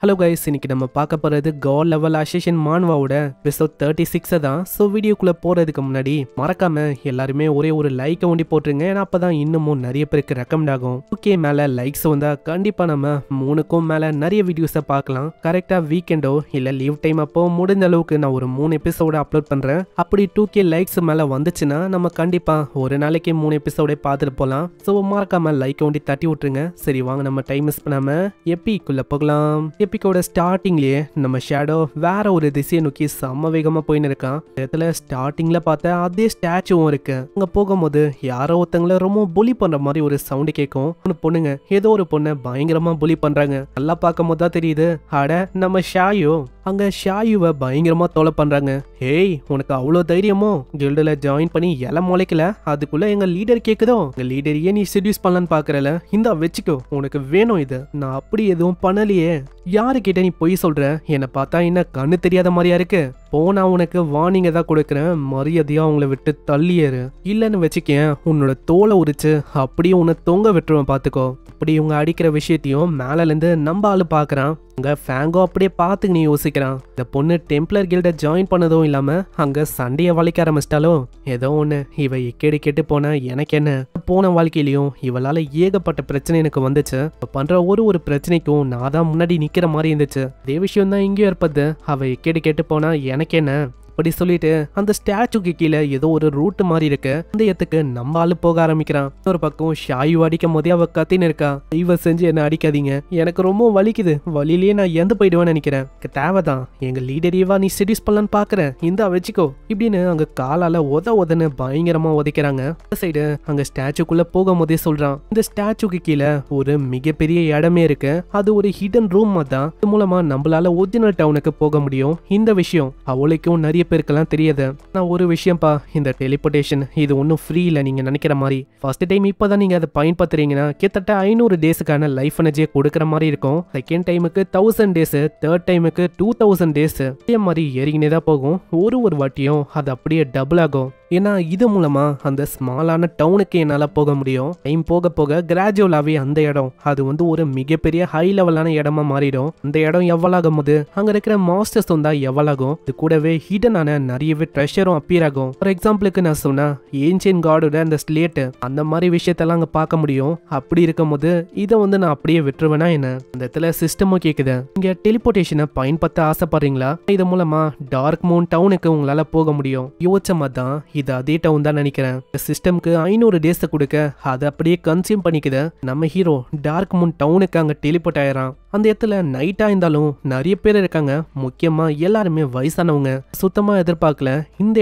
Hello guys, இன்னைக்கு நம்ம பார்க்க போகிறது காட் லெவல் அசேஷன் மான்வாவோட எபிசோட் 36 தான். ஸோ வீடியோக்குள்ளே போகிறதுக்கு முன்னாடி மறக்காம எல்லாருமே ஒரே ஒரு லைக்கை ஒண்டி போட்டுருங்க. ஏன்னா அப்போ தான் இன்னமும் நிறைய பேருக்கு ரெக்கமெண்ட் ஆகும். ஓகே, மேலே லைக்ஸ் வந்தால் கண்டிப்பாக நம்ம 3க்கும் மேலே நிறைய வீடியோஸை பார்க்கலாம். கரெக்டாக வீக்கெண்டோ இல்லை லீவ் டைம் அப்போ முடிஞ்ச அளவுக்கு நான் ஒரு 3 எபிசோட அப்லோட் பண்ணுறேன். அப்படி 2K லைக்ஸ் மேலே வந்துச்சுன்னா நம்ம கண்டிப்பாக ஒரு நாளைக்கு 3 எபிசோடே பார்த்துட்டு போகலாம். ஸோ மறக்காம லைக்கை ஒண்டி தட்டி விட்டுருங்க. சரி வாங்க, நம்ம டைம் மிஸ் பண்ணாமல் எப்பிக்குள்ளே போகலாம். எப்பிக்கோட ஸ்டார்டிங்லயே நம்ம ஷேடோ வேற ஒரு திசையை நோக்கி செம்ம வேகமா போயின்னு இருக்கான். இடத்துல ஸ்டார்டிங்ல பார்த்த அதே ஸ்டாச்சுவும் இருக்கு. அங்க போகும்போது யாரோ ஒருத்தங்களை ரொம்ப புலி பண்ற மாதிரி ஒரு சவுண்ட் கேட்கும். ஒன்று பொண்ணுங்க ஏதோ ஒரு பொண்ணை பயங்கரமா புலி பண்றாங்க. நல்லா பார்க்கும் போது தான் தெரியுது, அட நம்ம ஷாயோ. அங்க ஷாயுவை பயங்கரமா தொலை பண்றாங்க. ஏய், உனக்கு அவ்வளோ தைரியமோ? கில்டுல ஜாயின் பண்ணி இலை முளைக்கல, அதுக்குள்ள எங்க லீடர் கேக்குதோ? எங்க லீடரையே நீ செடியூஸ் பண்ணலான்னு பாக்குறல, இந்தா வச்சுக்கோ, உனக்கு வேணும் இது. நான் அப்படி எதுவும் பண்ணலையே. யாரு கிட்ட நீ பொய் சொல்ற? என்னை பார்த்தா என்ன கண்ணு தெரியாத மாதிரியா இருக்கு? போனா உனக்கு வார்னிங்க தான் கொடுக்குறேன். மரியாதையா அவங்கள விட்டு தள்ளியேறு. இல்லன்னு வச்சுக்கேன், உன்னோட தோலை உரிச்சு அப்படியே உன்னை தொங்க விட்டுருவேன் பாத்துக்கோ. அப்படி இவங்க அடிக்கிற விஷயத்தையும் மேல இருந்து நம்ம ஆளு பாக்குறான். அங்க ஃபேங்கோ அப்படியே பார்த்துக்கு நீ யோசிக்கிறான். இந்த பொண்ணு டெம்ப்ளர் கில்ட ஜாயின் பண்ணதும் இல்லாம அங்க சண்டையை வளைக்க ஆரம்பிச்சிட்டாலும் ஏதோ ஒண்ணு, இவ கேடு கேட்டு போன எனக்கு என்ன? போன வாழ்க்கையிலையும் இவளால ஏகப்பட்ட பிரச்சனை எனக்கு வந்துச்சு. பண்ற ஒரு பிரச்சனைக்கும் நான் தான் முன்னாடி நிக்கிற மாதிரி இருந்துச்சு. அதே விஷயம் தான் இங்கேயும் இருப்பது. அவ கேடு கேட்டு போனா எனக்கு என்ன? அப்படி சொல்லிட்டு அந்த ஸ்டாச்சுக்கு கீழே ஏதோ ஒரு ரூட் மாதிரி இருக்கு. அந்த இடத்துக்கு நம்ம ஆளு போக ஆரம்பிக்கிறான். ஒரு பக்கம் ஷாயு அடிக்கும் போதே அவ கத்தின்னு இருக்கா. இவ செஞ்சு என்ன அடிக்காதீங்க, எனக்கு ரொம்ப வலிக்குது, வலியிலேயே நான் எந்த போயிடுவேன்னு நினைக்கிறேன். தேவைதான், எங்க லீடரியவா நீ செடியூஸ் பண்ணலான்னு பாக்குறேன், இந்தா வச்சுக்கோ இப்படின்னு அங்க காலால உதன்னு பயங்கரமா உதைக்கிறாங்க. அந்த சைடு அங்க ஸ்டாச்சுக்குள்ள போகும் போதே சொல்றான், இந்த ஸ்டாச்சுக்கு கீழே ஒரு மிகப்பெரிய இடமே இருக்கு. அது ஒரு ஹிடன் ரூம் தான். இது மூலமா நம்மளால ஒரிஜினல் டவுனுக்கு போக முடியும். இந்த விஷயம் அவளுக்கும் நிறைய பேருக்கெல்லாம் தெரியாது. நான் ஒரு விஷயம்ப்பா, இந்த டெலிபோர்டேஷன் இது ஒன்றும் ஃப்ரீ இல்லை நீங்க நினைக்கிற மாதிரி. ஃபர்ஸ்ட் டைம் இப்போதான் நீங்க அதை பயன்படுத்துறீங்கன்னா கிட்டத்தட்ட 500 டேஸுக்கான லைஃப் எனர்ஜியை கொடுக்குற மாதிரி இருக்கும். செகண்ட் டைமுக்கு 1000 டேஸ், தேர்ட் டைமுக்கு 2000 டேஸ். இதே மாதிரி ஏறிக்கினே தான் போகும். ஒரு வாட்டியும் அது அப்படியே டபுள் ஆகும். ஏன்னா இது மூலமா அந்த ஸ்மாலான டவுனுக்கு என்னால் போக முடியும். டைம் போக போக கிராஜுவலாகவே அந்த இடம் அது ஒரு மிகப்பெரிய ஹை லெவலான இடமா மாறிடும். அந்த இடம் எவ்வளவாகும் போது அங்க இருக்கிற மாஸ்டர்ஸ் தான் எவ்வளவாகும். இது கூடவே ஹிடனான நிறையவே ட்ரெஷரும் அப்பியர் ஆகும். ஃபார் எக்ஸாம்பிளுக்கு நான் சொன்னா ஏன்ஷியன் காடோட அந்த ஸ்லேட்டு அந்த மாதிரி விஷயத்தெல்லாம் அங்க பார்க்க முடியும். அப்படி இருக்கும் போது இதை நான் அப்படியே விட்டுருவேனா என்ன? அந்த இடத்துல சிஸ்டமும் கேக்குது, இங்க டெலிபோர்டேஷனை பயன்படுத்த ஆசைப்படுறீங்களா? இது மூலமா டார்க் மூன் டவுனுக்கு உங்களால போக முடியும். யோசிச்ச மாதிரி தான் இது அதே டவுன் தான் நினைக்கிறேன். சிஸ்டம்க்கு 500 டேஸ் கொடுக்க அதை அப்படியே கன்சியூம் பண்ணிக்குது. நம்ம ஹீரோ டார்க் மூன் டவுனுக்கு அங்க டெலிபோர்ட் ஆயிரான். அந்த இடத்துல நைட்டா இருந்தாலும் நிறைய பேர் இருக்காங்க. முக்கியமா எல்லாருமே வயசானவங்க. சுத்தமா எதிர்பார்க்கல இந்த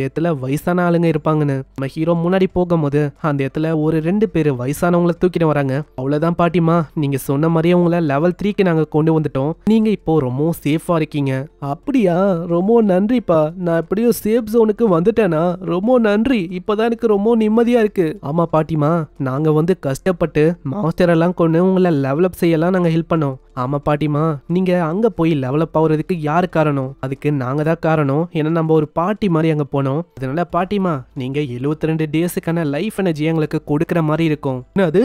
இடத்துல வயசான ஆளுங்க இருப்பாங்கன்னு. நம்ம ஹீரோ முன்னாடி போகும்போது அந்த இடத்துல ஒரு 2 பேர் வயசானவங்களை தூக்கிட்டு வராங்க. அவ்வளவுதான் பாட்டிமா, நீங்க சொன்ன மாதிரியே உங்களை லெவல் 3க்கு நாங்க கொண்டு வந்துட்டோம். நீங்க இப்போ ரொம்ப சேஃபா இருக்கீங்க. அப்படியா? ரொம்ப நன்றிப்பா. நான் எப்படியோ சேஃப் ஜோனுக்கு வந்துட்டேனா? ரொம்ப நன்றி. இப்பதான் எனக்கு ரொம்ப நிம்மதியா இருக்கு. ஆமா பாட்டிமா, நாங்க கஷ்டப்பட்டு மாஸ்டர் எல்லாம் கொண்டு உங்களை லெவலப் செய்யலாம் நாங்க ஹெல்ப் பண்ணோம். ஆமா பாட்டிமா, நீங்க அங்க போய் டெவலப் ஆகுறதுக்கு யாரு காரணம்? அதுக்கு நாங்க தான் காரணம். ஏன்னா நம்ம ஒரு பார்ட்டி மாதிரி அங்க போனோம். அதனால பாட்டிமா, நீங்க 72 டேஸுக்கான லைஃப் எனர்ஜி எங்களுக்கு கொடுக்கற மாதிரி இருக்கும். அது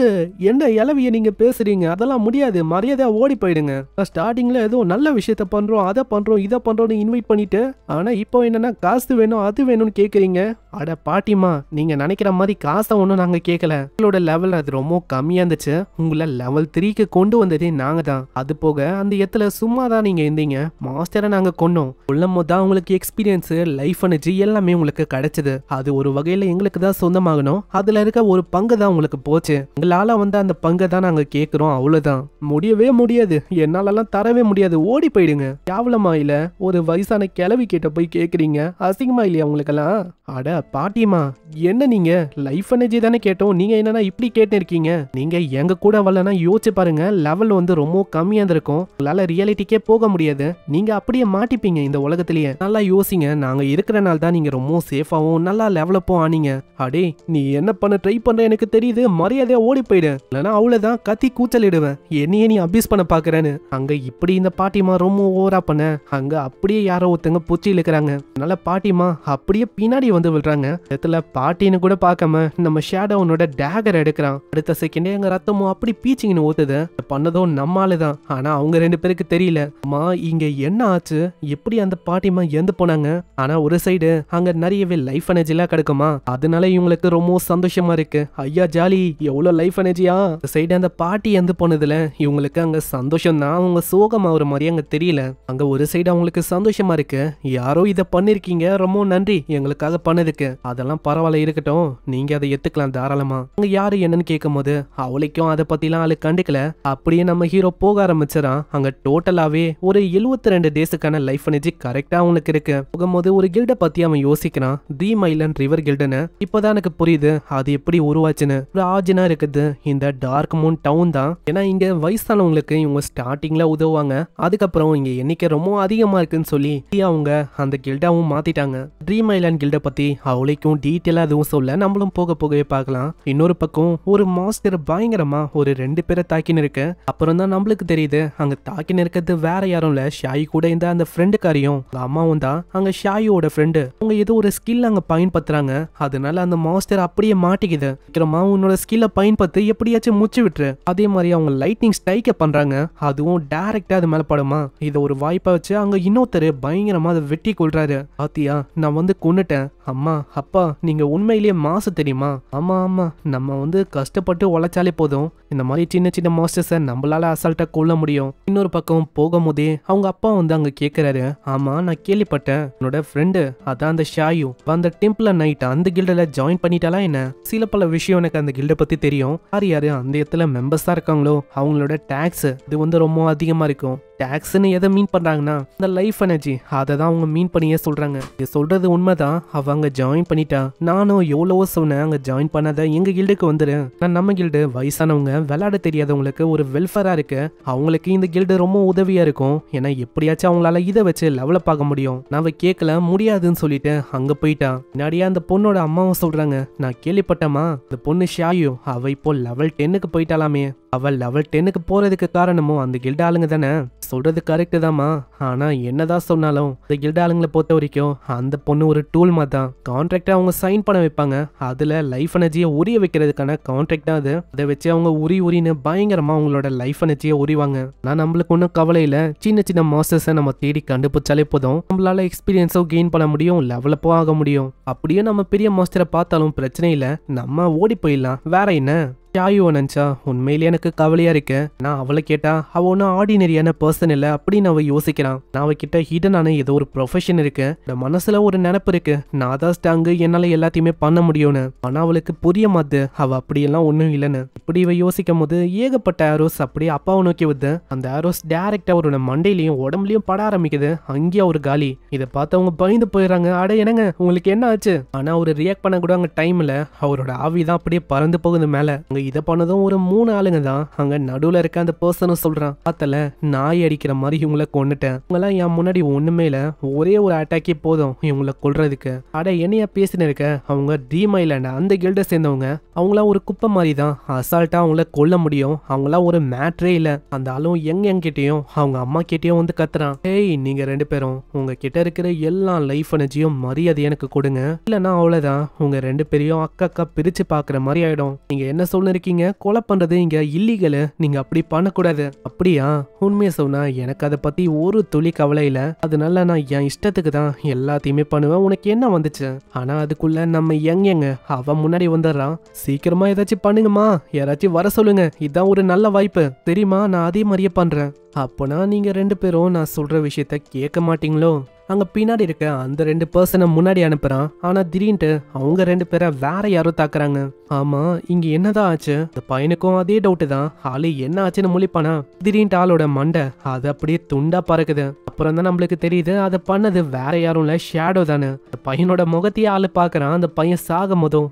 என்ன இளவிய நீங்க பேசுறீங்க? அதெல்லாம் முடியாது, மரியாதையா ஓடி போயிடுங்க. ஸ்டார்டிங்ல ஏதோ நல்ல விஷயத்த பண்றோம், அதை பண்றோம், இதை பண்றோம்னு இன்வைட் பண்ணிட்டு, ஆனா இப்போ என்னன்னா காசு வேணும் அது வேணும்னு கேக்குறீங்க. அட பாட்டிமா, நீங்க நினைக்கிற மாதிரி காசை ஒன்றும் நாங்க கேட்கல. உங்களோட லெவல் அது ரொம்ப கம்மியா இருந்துச்சு. உங்களை லெவல் 3க்கு கொண்டு வந்ததே நாங்க தான். அது போக அந்த இடத்துல சும்மா தான் நீங்க இருந்தீங்க. மாஸ்டரை நாங்க கொன்னோம். கொல்லும் போது தான் உங்களுக்கு எக்ஸ்பீரியன்ஸ், லைஃப் எனர்ஜி எல்லாமே உங்களுக்கு கிடைச்சது. அது ஒரு வகையில எங்களுக்கு தான் சொந்தமாகணும். அதுல இருக்க ஒரு பங்கு தான் உங்களுக்கு போச்சு. உங்களால அந்த பங்கை தான் நாங்க கேட்கிறோம். அவ்வளவுதான். முடியவே முடியாது, என்னாலலாம் தரவே முடியாது. ஓடி போயிடுங்க. கேவலமா இல்ல ஒரு வயசான கிழவி கிட்ட போய் கேக்குறீங்க? அசிங்கமா இல்லையா உங்களுக்கெல்லாம்? அட பாட்டிமா, என்ன நீங்க லைஃப் எனர்ஜி தானே கேட்டோம், நீங்க என்னன்னா இப்படி கேட்டு இருக்கீங்க? நீங்க எங்க கூட வரலன்னா யோசிச்சு பாருங்க, லெவல் ரொம்ப கம்மியா இருக்கும். உங்களால ரியாலிட்டிக்கே போக முடியாது. நீங்க அப்படியே மாட்டிப்பீங்க இந்த உலகத்திலேயே. நல்லா யோசிங்க. நாங்க இருக்கிறனால தான் நீங்க ரொம்ப சேஃபாவும் நல்லா லெவலப்பும் ஆனீங்க. அடே, நீ என்ன பண்ண ட்ரை பண்ற எனக்கு தெரியுது. மரியாதையா ஓடி போயிடு, இல்லைன்னா அவ்வளவுதான் கத்தி கூச்சலிடுவேன். என்னையே நீ அபியூஸ் பண்ண பாக்குறேன்னு. அங்க இப்படி இந்த பாட்டிமா ரொம்ப ஓவரா பண்ண அங்க அப்படியே யாரோ ஒருத்தங்க பூச்சி இழுக்கிறாங்க. அதனால பாட்டிமா அப்படியே பின்னாடி விழுறாங்க. இடத்துல பாட்டின்னு கூட பார்க்காம நம்ம ஷேடோனோட டேகர் எடுக்கிறான். அடுத்த செகண்டே எங்க ரத்தமும் அப்படி பீச்சிங்கன்னு ஊத்துது. பண்ணதும் நம்மால தான். ஆனா அவங்க 2 பேருக்கு தெரியல. அம்மா இங்க என்ன ஆச்சு, எப்படி அந்த பாட்டிமா இறந்து போனாங்க. ஆனா ஒரு சைடு அங்க நிறையவே லைஃப் எனர்ஜிலாம் கிடைக்குமா, அதனால இவங்களுக்கு ரொம்ப சந்தோஷமா இருக்கு. ஐயா ஜாலி, எவ்வளவு லைஃப் எனர்ஜியா. சைடு அந்த பாட்டி இறந்து போனதுல இவங்களுக்கு அங்க சந்தோஷம் தான், அவங்க சோகமா ஒரு மாதிரி அங்க தெரியல. அங்க ஒரு சைடு அவங்களுக்கு சந்தோஷமா இருக்கு. யாரோ இதை பண்ணிருக்கீங்க, ரொம்ப நன்றி எங்களுக்காக பண்ணதுக்கு. அதெல்லாம் பரவாயில்ல இருக்கட்டும், நீங்க அதை எடுத்துக்கலாம் தாராளமா. அங்க யாரு என்னன்னு கேட்கும் போது அவளுக்கும் அதை பத்திலாம் ஆளு கண்டுக்கல. அப்படியே நம்ம ஹீரோ போக ஆரம்பிச்சிடான். அங்க டோட்டலாவே ஒரு 72 டேஸுக்கான லைஃப் எனர்ஜி கரெக்டா அவனுக்கு இருக்கு. போகும்போது ஒரு கில்ட பத்தி அவன் யோசிக்கிறான், ட்ரீம் ஐலண்ட் ரிவர் கில்டுன்னு. இப்பதான் எனக்கு புரியுது அது எப்படி உருவாச்சுன்னு. ஒரு ஆர்ஜினா இருக்குது இந்த டார்க் மூன் டவுன் தான். ஏன்னா இங்க வயசானவங்களுக்கு இவங்க ஸ்டார்டிங்ல உதவுவாங்க, அதுக்கப்புறம் இங்க எண்ணிக்கை ரொம்ப அதிகமா இருக்குன்னு சொல்லி அவங்க அந்த கில்டாவும் மாத்திட்டாங்க. ட்ரீம் ஐலண்ட் கில்ட பத்தி அவளைக்கும் டீட்டெயிலா எதுவும் சொல்ல, நம்மளும் போக போகவே பார்க்கலாம். இன்னொரு பக்கம் ஒரு மாஸ்டர் பயங்கரமா ஒரு 2 பேரை தாக்கின்னு இருக்கு. அப்புறம் தான் நம்மளுக்கு தெரியுது அங்க தாக்கின்னு இருக்கிறது வேற யாரும் இல்ல, ஷாயி கூட இந்த அந்த ஃப்ரெண்டுக்காரியும் அம்மாவும் தான். அங்க ஷாயோட ஃப்ரெண்டு அவங்க ஏதோ ஒரு ஸ்கில் அங்க பயன்படுத்துறாங்க. அதனால அந்த மாஸ்டர் அப்படியே மாட்டிக்குது. சீக்கிரமா உன்னோட ஸ்கில்ல பயன்படுத்தி எப்படியாச்சும் முச்சு விட்டுரு. அதே மாதிரி அவங்க லைட்னிங் ஸ்ட்ரைக்க பண்றாங்க, அதுவும் டைரக்டா அது மேல படுமா. இதை ஒரு வாய்ப்பா வச்சு அங்க இன்னொருத்தர் பயங்கரமா அதை வெட்டி கொள்றாரு. பாத்தியா நான் வந்து கொன்னுட்டேன். அம்மா அப்பா நீங்க உண்மையிலேயே மாசு தெரியுமா. ஆமா ஆமா, நம்ம கஷ்டப்பட்டு உழைச்சாலே போதும், இந்த மாதிரி சின்ன சின்ன மாஸ்டர்ஸை நம்மளால அசால்ட்டா கொள்ள முடியும். இன்னொரு பக்கம் போகும்போதே அவங்க அப்பா அங்க கேக்குறாரு, ஆமா நான் கேள்விப்பட்டேன் உன்னோட ஃப்ரெண்டு அதான் அந்த ஷாயு அந்த டெம்பிள் நைட் அந்த கில்டுல ஜாயின் பண்ணிட்டாலா என்ன. சில பல விஷயம் எனக்கு அந்த கில்ட பத்தி தெரியும். யார் யாரு அந்த இடத்துல மெம்பர்ஸா இருக்காங்களோ அவங்களோட டாக்ஸ் இது ரொம்ப அதிகமா இருக்கும். டாக்ஸ்ன்னு எதை மீன் பண்றாங்கன்னா இந்த லைஃப் எனர்ஜி, அதை தான் அவங்க மீன் பண்ணியே சொல்றாங்க. இது சொல்றது உண்மைதான், அவங்க ஜாயின் பண்ணிட்டா. நானும் எவ்வளவோ சொன்னேன் அங்க ஜாயின் பண்ணாத, எங்க கில்டுக்கு வந்துரு. நான் நம்ம கில்டு வயசானவங்க விளையாட தெரியாதவங்களுக்கு ஒரு வெல்ஃபேரா இருக்கு, அவங்களுக்கு இந்த கில்டு ரொம்ப உதவியா இருக்கும். ஏன்னா எப்படியாச்சும் அவங்களால இதை வச்சு லெவலப் ஆக முடியும். நான் கேட்கல முடியாதுன்னு சொல்லிட்டு அங்க போயிட்டான். முன்னாடியே அந்த பொண்ணோட அம்மாவும் சொல்றாங்க, நான் கேள்விப்பட்டமா இந்த பொண்ணு ஷாயு அவ இப்போ லெவல் 10க்கு போயிட்டாலாமே. அவள் லெவல் 10க்கு போறதுக்கு காரணமும் அந்த கில்டு ஆளுங்க தானே. சொல்றது கரெக்டு தாமா, ஆனா என்னதான் சொன்னாலும் இந்த கில்டு ஆளுங்களை பொறுத்த வரைக்கும் அந்த பொண்ணு ஒரு டூல் மாதிரி தான். கான்ட்ராக்டை அவங்க சைன் பண்ண வைப்பாங்க, அதுல லைஃப் எனர்ஜியை உரிய வைக்கிறதுக்கான கான்ட்ராக்ட் தான் அது. அதை வச்சு அவங்க உரின்னு பயங்கரமா அவங்களோட லைஃப் எனர்ஜியை உரிவாங்க. நான் நம்மளுக்கு ஒன்றும் கவலை இல்லை, சின்ன சின்ன மாஸ்டர்ஸை நம்ம தேடி கண்டுபிடிச்சாலே போதும், நம்மளால எக்ஸ்பீரியன்ஸோ கெயின் பண்ண முடியும், லெவலப்போ ஆக முடியும். அப்படியே நம்ம பெரிய மாஸ்டரை பார்த்தாலும் பிரச்சனை இல்லை, நம்ம ஓடி போயிடலாம், வேற என்ன. ஷாயுவை நினைச்சா உண்மையிலேயே எனக்கு கவலையா இருக்கு. நான் அவளை கேட்டா அவ ஒன்னும் ஆர்டினரியான பர்சன் இல்ல அப்படின்னு அவ யோசிக்கிறான். நான் அவகிட்ட ஹிடனான ஏதோ ஒரு ப்ரொஃபஷன் இருக்கு, மனசுல ஒரு நினைப்பு இருக்கு, நான் தான் ஸ்டாங்கு என்னால எல்லாத்தையுமே பண்ண முடியும்னு. ஆனா அவளுக்கு புரிய மாது அவ அப்படியெல்லாம் ஒன்னும் இல்லைன்னு. இப்படி இவ யோசிக்கும் போது ஏகப்பட்ட ஆரோஸ் அப்படியே அப்பாவை நோக்கி வருது. அந்த ஆரோஸ் டைரக்டா அவரோட மண்டையிலையும் உடம்புலயும் பட ஆரம்பிக்குது. அங்கேயே ஒரு காலி. இதை பார்த்து அவங்க பயந்து போயிடறாங்க, அட என்னங்க உங்களுக்கு என்ன ஆச்சு. ஆனா ஒரு ரியாக்ட் பண்ண கூட அங்க டைம் இல்ல, அவரோட ஆவிதான் அப்படியே பறந்து போகுது மேல. இதை பண்ணதும் ஒரு 3 ஆளுங்க தான். அங்க நடுவுல இருக்க அந்த பர்சனும் சொல்றான், பார்த்தல நாய் அடிக்கிற மாதிரி இவங்களை கொன்னுட்டேன், இவங்கெல்லாம் என் முன்னாடி ஒண்ணுமே இல்ல, ஒரே ஒரு அட்டாக்கே போதும் இவங்களை கொல்றதுக்கு. அட என்னையா பேசின இருக்க, அவங்க ட்ரீம் ஐலாண்ட் அந்த கில்ட சேர்ந்தவங்க, அவங்களாம் ஒரு குப்பை மாதிரி தான், அசால்ட்டா அவங்கள கொல்ல முடியும், அவங்களாம் ஒரு மேட்ரே இல்ல. அந்த ஆளும் எங்கிட்டயும் அவங்க அம்மா கிட்டயும் கத்துறான், ஏய் நீங்க 2 பேரும் உங்க கிட்ட இருக்கிற எல்லா லைஃப் எனர்ஜியும் மரியாதை எனக்கு கொடுங்க, இல்லன்னா அவ்வளவுதான் உங்க 2 பேரையும் அக்கா பிரிச்சு பாக்குற மாதிரி ஆயிடும். நீங்க என்ன சொல்ல இருக்கீங்க, கொலை பண்றது இங்க இல்லீகல், நீங்க அப்படி பண்ணக்கூடாது. அப்படியா, உண்மையை சொன்னா எனக்கு அதை பத்தி ஒரு துளி கவலை இல்ல, அதனால நான் என் இஷ்டத்துக்கு தான் எல்லாத்தையுமே பண்ணுவேன், உனக்கு என்ன வந்துச்சு. ஆனா அதுக்குள்ள நம்ம எங்க அவன் முன்னாடி வந்துடுறான், சீக்கிரமா ஏதாச்சும் பண்ணுங்கம்மா, யாராச்சும் வர சொல்லுங்க, இதான் ஒரு நல்ல வாய்ப்பு தெரியுமா, நான் அதே மாதிரியே பண்றேன். அப்போனா நீங்க 2 பேரும் நான் சொல்ற விஷயத்த கேட்க மாட்டீங்களோ. அங்க பின்னாடி இருக்க அந்த 2 பர்சனை முன்னாடி அனுப்புறான். ஆனா திடீர்னு அவங்க 2 பேரை வேற யாரோ தாக்குறாங்க. ஆமா இங்க என்னதான் ஆச்சு, இந்த பையனுக்கும் அதே டவுட் தான், ஆளு என்ன ஆச்சுன்னு முழிப்பானா, திடீர்னு ஆளோட மண்டை அது அப்படியே துண்டா பறக்குது. அப்புறம் தான் நம்மளுக்கு தெரியுது அதை பண்ணது வேற யாரும் இல்ல, ஷேடோ தானே. அந்த பையனோட முகத்தையே ஆளு பாக்குறான், அந்த பையன் சாகும் போதும்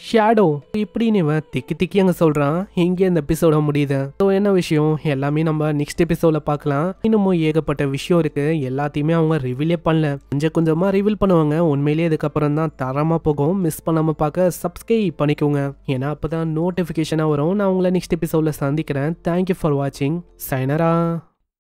ஷேடோ இப்படின்னு இவன் திக்கி அங்க சொல்றான். இங்கே இந்த எபிசோட முடியுது. என்ன விஷயம் எல்லாமே நம்ம நெக்ஸ்ட் எபிசோட்ல பார்க்கலாம். இன்னமும் ஏகப்பட்ட விஷயம் இருக்கு, எல்லாத்தையுமே அவங்க ரிவீலே பண்ணல, கொஞ்சமா ரிவீல் பண்ணுவாங்க. உண்மையிலேயே இதுக்கப்புறம் தான் தரமா போகும், மிஸ் பண்ணாம பார்க்க சப்ஸ்கிரைப் பண்ணிக்கோங்க, ஏன்னா அப்பதான் நோட்டிபிகேஷனா வரும். நான் உங்களை நெக்ஸ்ட் எபிசோட்ல சந்திக்கிறேன். தேங்க்யூ ஃபார் வாட்சிங். சைனரா.